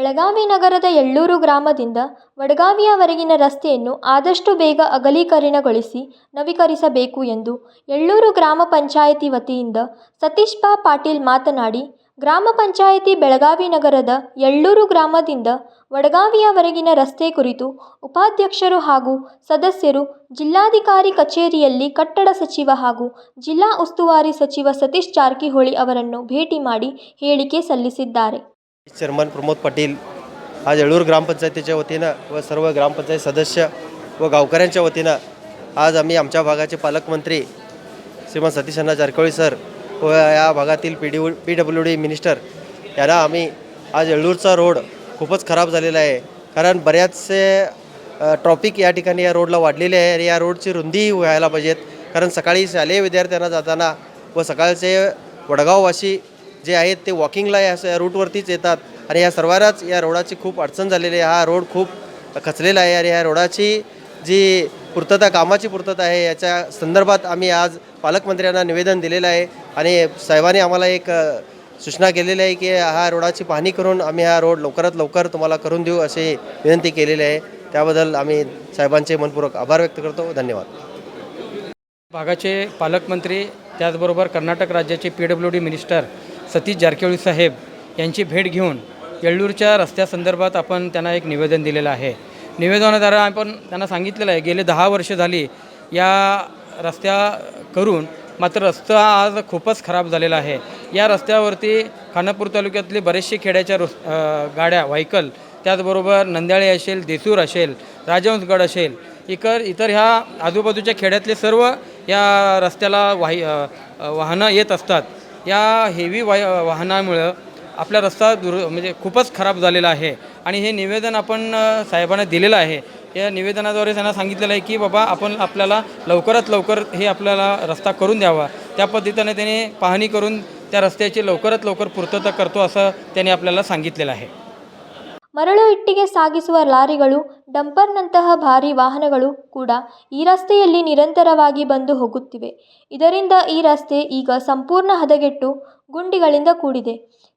ಬೆಳಗಾವಿ ನಗರದ ಎಳ್ಳೂರು ಗ್ರಾಮದಿಂದ ವಡಗಾವಿಯವರೆಗಿನ ರಸ್ತೆಯನ್ನು ಆದಷ್ಟು ಬೇಗ ಅಗಲೀಕರಣಗೊಳಿಸಿ ನವೀಕರಿಸಬೇಕು ಎಂದು ಎಳ್ಳೂರು ಗ್ರಾಮ ಪಂಚಾಯಿತಿ ವತಿಯಿಂದ ಸತೀಶ್ ಪಾಟೀಲ್ ಮಾತನಾಡಿ, ಗ್ರಾಮ ಪಂಚಾಯಿತಿ ಬೆಳಗಾವಿ ನಗರದ ಎಳ್ಳೂರು ಗ್ರಾಮದಿಂದ ವಡಗಾವಿಯವರೆಗಿನ ರಸ್ತೆ ಕುರಿತು ಉಪಾಧ್ಯಕ್ಷರು ಹಾಗೂ ಸದಸ್ಯರು ಜಿಲ್ಲಾಧಿಕಾರಿ ಕಚೇರಿಯಲ್ಲಿ ಕಟ್ಟಡ ಸಚಿವ ಹಾಗೂ ಜಿಲ್ಲಾ ಉಸ್ತುವಾರಿ ಸಚಿವ ಸತೀಶ್ ಜಾರಕಿಹೊಳಿ ಅವರನ್ನು ಭೇಟಿ ಮಾಡಿ ಹೇಳಿಕೆ सल्लिसिದ್ದಾರೆ. चेअरमन प्रमोद पाटील आज येळूर ग्रामपंचायतीच्या वतीनं व सर्व ग्रामपंचायत सदस्य व गावकऱ्यांच्या वतीनं आज आम्ही आमच्या भागाचे पालकमंत्री श्रीमान सतीश अण्णा जारकिहोळी सर व या भागातील PWD मिनिस्टर यांना आम्ही आज येळूरचा रोड खूपच खराब झालेला आहे. कारण बऱ्याचसे ट्रॉफिक या ठिकाणी या रोडला वाढलेले आहे आणि या रोडची रुंदी व्हायला पाहिजेत. कारण सकाळी शालेय विद्यार्थ्यांना जाताना व सकाळचे वडगाववासी जे आहेत ते वॉकिंगला या रूटवरतीच येतात आणि या सर्वांनाच या रोडाची खूप अडचण झालेली आहे. हा रोड खूप खचलेला आहे आणि या रोडाची जी कामाची पूर्तता आहे याच्या संदर्भात आम्ही आज पालकमंत्र्यांना निवेदन दिलेलं आहे आणि साहेबांनी आम्हाला एक सूचना केलेली आहे की हा रोडाची पाहणी करून आम्ही हा रोड लवकरात लवकर तुम्हाला करून देऊ अशी विनंती केलेली आहे. त्याबद्दल आम्ही साहेबांचे मनपूर्वक आभार व्यक्त करतो. धन्यवाद. भागाचे पालकमंत्री त्याचबरोबर कर्नाटक राज्याचे PWD मिनिस्टर सतीश जारकिहोळी साहेब यांची भेट घेऊन येळूरच्या रस्त्यासंदर्भात आपण त्यांना एक निवेदन दिलेलं आहे. निवेदनाद्वारे आपण त्यांना सांगितलेलं आहे गेले 10 वर्ष झाली या रस्त्या करून मात्र रस्ता आज खूपच खराब झालेला आहे. या रस्त्यावरती खानापूर तालुक्यातले बरेचसे खेड्याच्या गाड्या व्हायकल त्याचबरोबर नंद्याळे असेल, देसूर असेल, राजहंसगड असेल, इतर ह्या आजूबाजूच्या खेड्यातले सर्व या रस्त्याला वाहनं येत असतात. या हेवी वाहनामुळं आपला रस्ता म्हणजे खूपच खराब झालेला आहे आणि हे निवेदन आपण साहेबांना दिलेलं आहे. या निवेदनाद्वारे त्यांना सांगितलेलं आहे की बाबा आपल्याला लवकरात लवकर हे आपल्याला रस्ता करून द्यावा. त्या पद्धतीने त्याने पाहणी करून त्या रस्त्याची लवकरात लवकर पूर्तता करतो असं त्याने आपल्याला सांगितलेलं आहे. ಮರಳು ಇಟ್ಟಿಗೆ ಸಾಗಿಸುವ ಲಾರಿಗಳು, ಡಂಪರ್ನಂತಹ ಭಾರೀ ವಾಹನಗಳು ಕೂಡ ಈ ರಸ್ತೆಯಲ್ಲಿ ನಿರಂತರವಾಗಿ ಬಂದು ಹೋಗುತ್ತಿವೆ. ಇದರಿಂದ ಈ ರಸ್ತೆ ಈಗ ಸಂಪೂರ್ಣ ಹದಗೆಟ್ಟು ಗುಂಡಿಗಳಿಂದ ಕೂಡಿದೆ.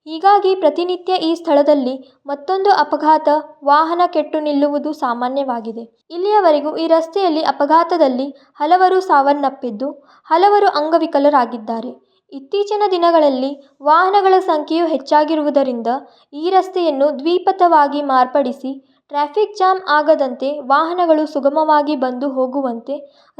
ಹೀಗಾಗಿ ಪ್ರತಿನಿತ್ಯ ಈ ಸ್ಥಳದಲ್ಲಿ ಮತ್ತೊಂದು ಅಪಘಾತ, ವಾಹನ ಕೆಟ್ಟು ನಿಲ್ಲುವುದು ಸಾಮಾನ್ಯವಾಗಿದೆ. ಇಲ್ಲಿಯವರೆಗೂ ಈ ರಸ್ತೆಯಲ್ಲಿ ಅಪಘಾತದಲ್ಲಿ ಹಲವರು ಸಾವನ್ನಪ್ಪಿದ್ದು, ಹಲವರು ಅಂಗವಿಕಲರಾಗಿದ್ದಾರೆ. ಇತ್ತೀಚಿನ ದಿನಗಳಲ್ಲಿ ವಾಹನಗಳ ಸಂಖ್ಯೆಯು ಹೆಚ್ಚಾಗಿರುವುದರಿಂದ ಈ ರಸ್ತೆಯನ್ನು ದ್ವಿಪಥವಾಗಿ ಮಾರ್ಪಡಿಸಿ ಟ್ರಾಫಿಕ್ ಜಾಮ್ ಆಗದಂತೆ ವಾಹನಗಳು ಸುಗಮವಾಗಿ ಬಂದು ಹೋಗುವಂತೆ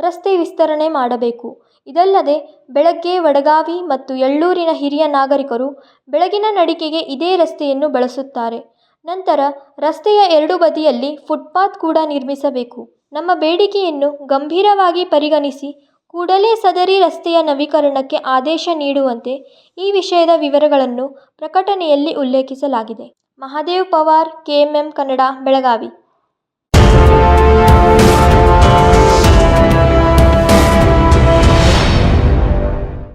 ರಸ್ತೆ ವಿಸ್ತರಣೆ ಮಾಡಬೇಕು. ಇದಲ್ಲದೆ ಬೆಳಗ್ಗೆ ವಡಗಾವಿ ಮತ್ತು ಎಳ್ಳೂರಿನ ಹಿರಿಯ ನಾಗರಿಕರು ಬೆಳಗಿನ ನಡಿಗೆಗೆ ಇದೇ ರಸ್ತೆಯನ್ನು ಬಳಸುತ್ತಾರೆ. ನಂತರ ರಸ್ತೆಯ ಎರಡು ಬದಿಯಲ್ಲಿ ಫುಟ್ಪಾತ್ ಕೂಡ ನಿರ್ಮಿಸಬೇಕು. ನಮ್ಮ ಬೇಡಿಕೆಯನ್ನು ಗಂಭೀರವಾಗಿ ಪರಿಗಣಿಸಿ ಕೂಡಲೇ ಸದರಿ ರಸ್ತೆಯ ನವೀಕರಣಕ್ಕೆ ಆದೇಶ ನೀಡುವಂತೆ ಈ ವಿಷಯದ ವಿವರಗಳನ್ನು ಪ್ರಕಟಣೆಯಲ್ಲಿ ಉಲ್ಲೇಖಿಸಲಾಗಿದೆ. ಮಹಾದೇವ್ ಪವಾರ್, KMM ಕನ್ನಡ, ಬೆಳಗಾವಿ.